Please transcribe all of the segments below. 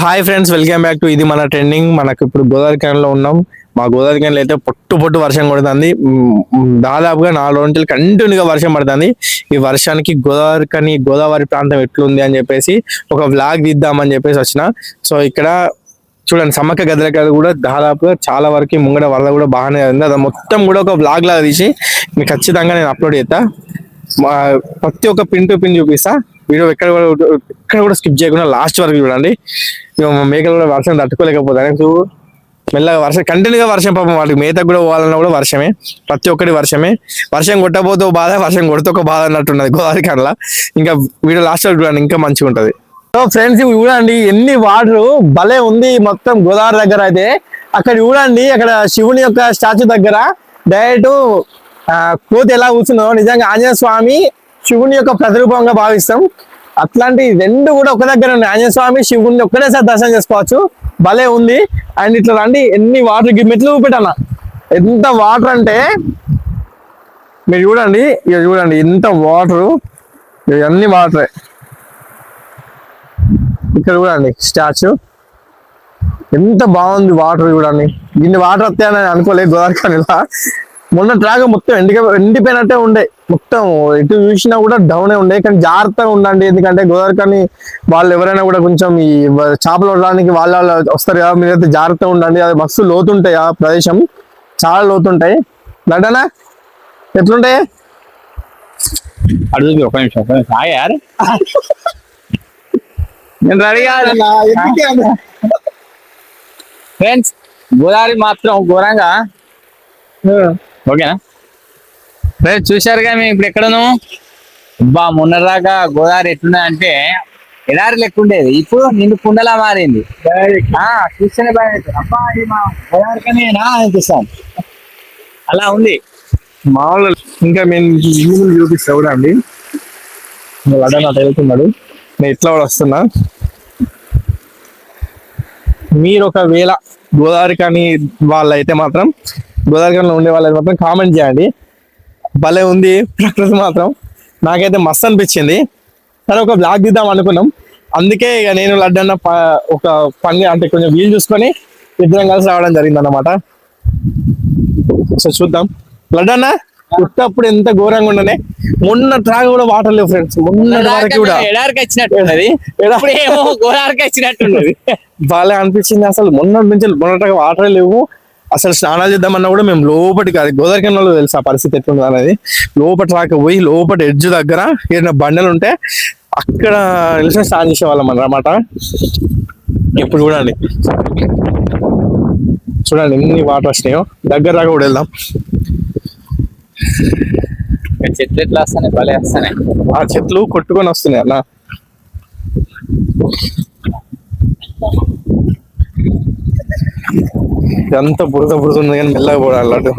Hi friends, welcome back to ఇది మన trending. మనకు ఇప్పుడు గోదావరి ఖనిలో ఉన్నాం. మా గోదావరి ఖనిలో అయితే పొట్టు వర్షం కొడుతుంది. దాదాపుగా 4 రోజులు కంటిన్యూగా వర్షం పడుతుంది. ఈ వర్షానికి గోదావరి ప్రాంతం ఎట్లుంది అని చెప్పేసి ఒక వ్లాగ్ తీద్దామని చెప్పేసి వచ్చిన. సో ఇక్కడ చూడండి, సమ్మక్క గదిలకాడ కూడా దాదాపుగా చాలా వరకు ముంగడ వరద కూడా బాగానే ఉంది. అది మొత్తం కూడా ఒక వ్లాగ్ లాగా తీసి మీకు ఖచ్చితంగా నేను అప్లోడ్ చేస్తా. ప్రతి ఒక్క పిన్ టు పిన్ చూపిస్తా. వీడియో ఎక్కడ కూడా స్కిప్ చేయకుండా లాస్ట్ వరకు చూడండి. మేకలు కూడా వర్షం తట్టుకోలేకపోతాయి. మెల్లగా కంటిన్యూగా వర్షం, పాపం వాటికి మేతకు కూడా పోవాలన్నా కూడా వర్షమే. ప్రతి ఒక్కటి వర్షమే. వర్షం కొట్టబోతే బాధ, వర్షం కొడితే ఒక బాధ అన్నట్టున్నది గోదావరి కనలా. ఇంకా వీడియో లాస్ట్ వరకు చూడండి, ఇంకా మంచిగా ఉంటది. సో ఫ్రెండ్స్, ఇవి చూడండి ఎన్ని వాటర్ భలే ఉంది మొత్తం గోదావరి దగ్గర. అయితే అక్కడ చూడండి, అక్కడ శివుని యొక్క స్టాచ్యూ దగ్గర డైరెక్ట్ కోతి ఎలా కూర్చున్నావు, నిజంగా ఆంజనేయ స్వామి శివుని యొక్క ప్రతిరూపంగా భావిస్తాం. అట్లాంటి రెండు కూడా ఒక దగ్గర ఉన్నాయి. ఆంజనేయ స్వామి శివుని ఒక్కటేసారి దర్శనం చేసుకోవచ్చు. భలే ఉంది. అండ్ ఇట్లా రండి, ఎన్ని వాటర్ మెట్లు చూపెట్టన్న, ఎంత వాటర్ అంటే మీరు చూడండి. ఇక చూడండి ఎంత వాటరు, ఇవన్నీ వాటరే. ఇక్కడ చూడండి స్టాచ్యూ ఎంత బాగుంది. వాటర్ చూడండి, ఇన్ని వాటర్ వస్తాయని అనుకోలేదు గోదావరి ఖనిలా. మొన్న ట్రాక్ మొత్తం ఎండిపోయినట్టే ఉండే, మొత్తం ఎటు చూసినా కూడా డౌనే ఉండే. కానీ జాగ్రత్తగా ఉండండి, ఎందుకంటే గోదావరి ఖని వాళ్ళు ఎవరైనా కూడా కొంచెం ఈ చేపలు పడడానికి వాళ్ళు వస్తారు కదా, మీరైతే జాగ్రత్తగా ఉండండి. అది మస్తు లోతుంటాయి, ఆ ప్రదేశం చాలా లోతుంటాయి. లడ్డనా ఎట్లుంటాయి అడుగు, ఒక నిమిషం నేను రెడీగా. ఫ్రెండ్స్, గోదావరి మాత్రం ఘోరంగా. ఓకేనా ఫ్రెండ్స్, చూశారుగా మేము ఇప్పుడు ఎక్కడను. మొన్నదాకా గోదావరి ఎట్లున్నదంటే ఎడారి లెక్క ఉండేది, ఇప్పుడు నిండు కుండలా మారింది. చూస్తేనే అబ్బా మా గోదావరి కనేనా అనిపిస్తాను, అలా ఉంది మామూలు. ఇంకా మేము చూపిస్తా కూడా అండి. లడ్డన వెళ్తున్నాడు, నేను ఇట్లా కూడా వస్తున్నా. మీరు ఒకవేళ గోదావరి ఖని వాళ్ళైతే మాత్రం, గోదావరి ఖనిలో ఉండే వాళ్ళైతే మాత్రం కామెంట్ చేయండి. భలే ఉంది ప్రకృతి మాత్రం, నాకైతే మస్తు అనిపించింది. సరే, ఒక బ్లాగ్ తీద్దాం అనుకున్నాం. అందుకే ఇక నేను లడ్డన్న ఒక పని అంటే కొంచెం వీలు చూసుకొని ఇద్దరం కలిసి రావడం జరిగింది అన్నమాట. సో చూద్దాం. లడ్డన్న పుట్టప్పుడు ఎంత ఘోరంగా ఉండనే, మొన్న ట్రాక్ కూడా వాటర్ లేవు ఫ్రెండ్స్. మొన్న వరకు కూడా ఎడారికి వచ్చినట్టున్నది, గోదావరికి వచ్చినట్టున్నది. బాగా అనిపించింది. అసలు మొన్న వాటర్ లేవు. అసలు స్నానాలు చేద్దామన్నా కూడా మేము లోపలికి కాదు, గోదావరి ఖనిలో తెలుసు ఆ పరిస్థితి ఎట్లుంది అనేది. లోపలి రాక పోయి లోపలి ఎడ్జ్ దగ్గర ఏదైనా బండలు ఉంటే అక్కడ నిలిచి స్నానం చేసేవాళ్ళం అన్నమాట. ఇప్పుడు చూడండి ఎన్ని వాటర్ వచ్చినాయో. దగ్గర దాకా కూడా వెళ్దాం. చెట్లు ఎట్లా వస్తాయి, భలే వస్తాయి. ఆ చెట్లు కొట్టుకొని వస్తున్నాయి అన్న. ఎంత బురద ఉంది కానీ మెల్లగా పోవాలి అటు.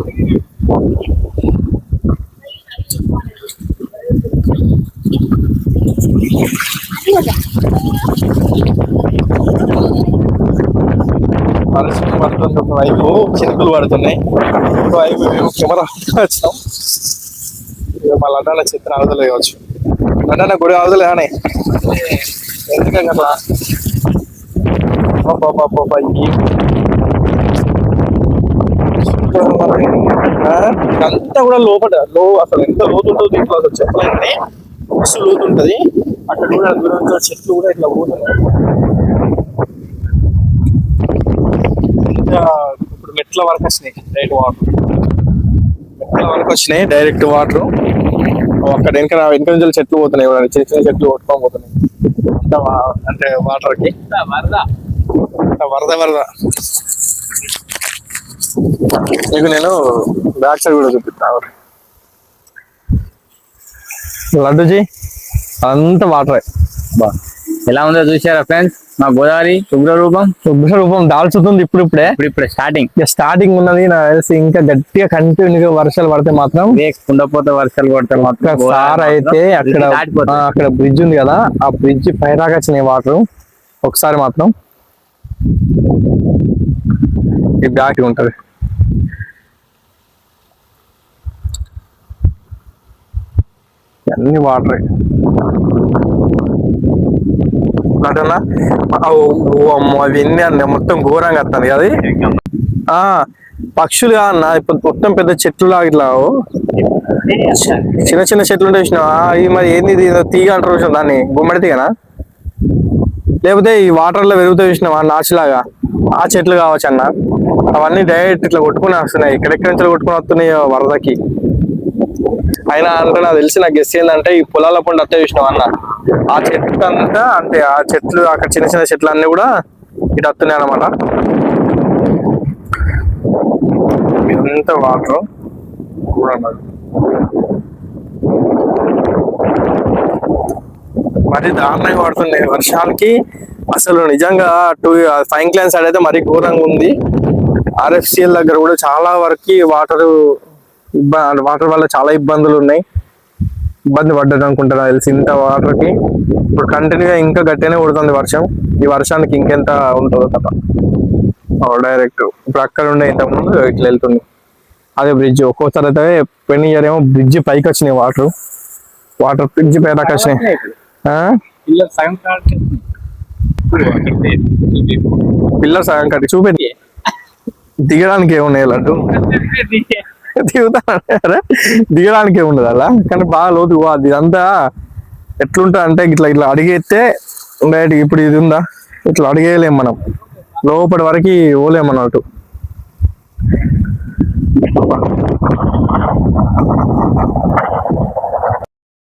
వర్షం పడుతుంది, ఒకవైపు చినుకులు పడుతున్నాయి, ఒకవైపు మేము కెమెరా వచ్చినాం. మా లడ్డాల చిత్ర అవధులు ఇవ్వచ్చు. లడ్డాన గుడి అవధులు కానీ ఎందుకంటే అంతా కూడా అసలు ఎంత లోతు ఉంటుందో దీంట్లో అసలు చెప్పలేదండి. మస్తు లోతు ఉంటుంది. అక్కడ కూడా దూరంగా చెట్లు కూడా ఇట్లా పోతున్నాయి. ఇప్పుడు మెట్ల వరకు వచ్చినాయి డైరెక్ట్ వాటర్. అక్కడ వెనక నుంచి చెట్లు పోతున్నాయి, చిన్న చిన్న చెట్లు కొట్టుకొని పోతున్నాయి. అంటే వాటర్ కి వరద. మీకు నేను బ్యాక్ సైడ్ కూడా చూపిస్తా. లడ్డుజీ అంత వాటరే. ఎలా ఉందో చూసారా ఫ్రెండ్స్, మా గోదావరి ఉగ్రరూపం దాల్చుతుంది ఇప్పుడే స్టార్టింగ్ ఉన్నది. నాకు తెలిసి ఇంకా గట్టిగా కంటిన్యూగా వర్షాలు పడితే మాత్రం, కుండపోతే వర్షాలు పడితే మాత్రం సార్ అయితే అక్కడ బ్రిడ్జ్ ఉంది కదా, ఆ బ్రిడ్జ్ పైరాగా వచ్చినాయి వాటర్. ఒకసారి మాత్రం ఈ బ్యాక్ ఉంటది. అన్ని వాటరే. అటన్నా అమ్మో అవి ఎన్ని అన్న మొత్తం ఘోరంగా వస్తుంది అది. ఆ పక్షులుగా అన్న ఇప్పుడు మొత్తం పెద్ద చెట్లు లాగా ఇట్లా చిన్న చిన్న చెట్లు ఉంటే చూసినావా అవి మరి ఏంది ఇది ఏదో తీగ అంటారు చూసినావు దాన్ని గుమ్మడి తీగనా లేకపోతే ఈ వాటర్ లో పెరుగుతూ చూసినావా నాచులాగా ఆ చెట్లు కావచ్చు అన్న. అవన్నీ డైరెక్ట్ ఇట్లా కొట్టుకుని వస్తున్నాయి ఎక్కడెక్కడి నుంచి కొట్టుకుని వస్తున్నాయి వరదకి. అయినా అంటే నాకు తెలిసి నాకు గెస్ ఏంటంటే ఈ పొలాల పండు అత్తే చూసినావు అన్న ఆ చెట్టు అంతా అంటే ఆ చెట్లు అక్కడ చిన్న చిన్న చెట్లు అన్ని కూడా ఇటు వస్తున్నాయి అనమాట. ఇదంతా వాటర్ మరి దారుణంగా పడుతుంది వర్షానికి. అసలు నిజంగా ఫైన్ క్లైన్ సైడ్ అయితే మరీ ఘోరంగా ఉంది. RFCL దగ్గర కూడా చాలా వరకు వాటర్ వల్ల చాలా ఇబ్బందులు ఉన్నాయి. ఇబ్బంది పడ్డది అనుకుంటారా తెలిసి ఇంత వాటర్ కి. ఇప్పుడు కంటిన్యూగా ఇంకా గట్టిగానే కొడుతుంది వర్షం. ఈ వర్షానికి ఇంకెంత ఉంటుందో కథ. డైరెక్ట్ ఇప్పుడు అక్కడ ఉండే ఇంతకుముందు ఇట్లా వెళ్తుంది అదే బ్రిడ్జ్. ఒక్కోసారి అయితే పెన్ ఇయర్ ఏమో బ్రిడ్జ్ పైకి వచ్చినాయి వాటర్ బ్రిడ్జ్ పైన వచ్చినాయి. పిల్లలు సగం కట్టి చూపెట్టి దిగడానికి ఏమున్నాయి లడ్డు దిగడానికి ఏముండదు అలా కానీ బాగా లోతు అది. ఇదంతా ఎట్లుంటా అంటే ఇట్లా ఇట్లా అడిగేస్తే డైరెక్ట్ ఇప్పుడు ఇది ఉందా ఇట్లా అడిగేయలేం మనం లోపటి వరకు పోలేం అన్నట్టు.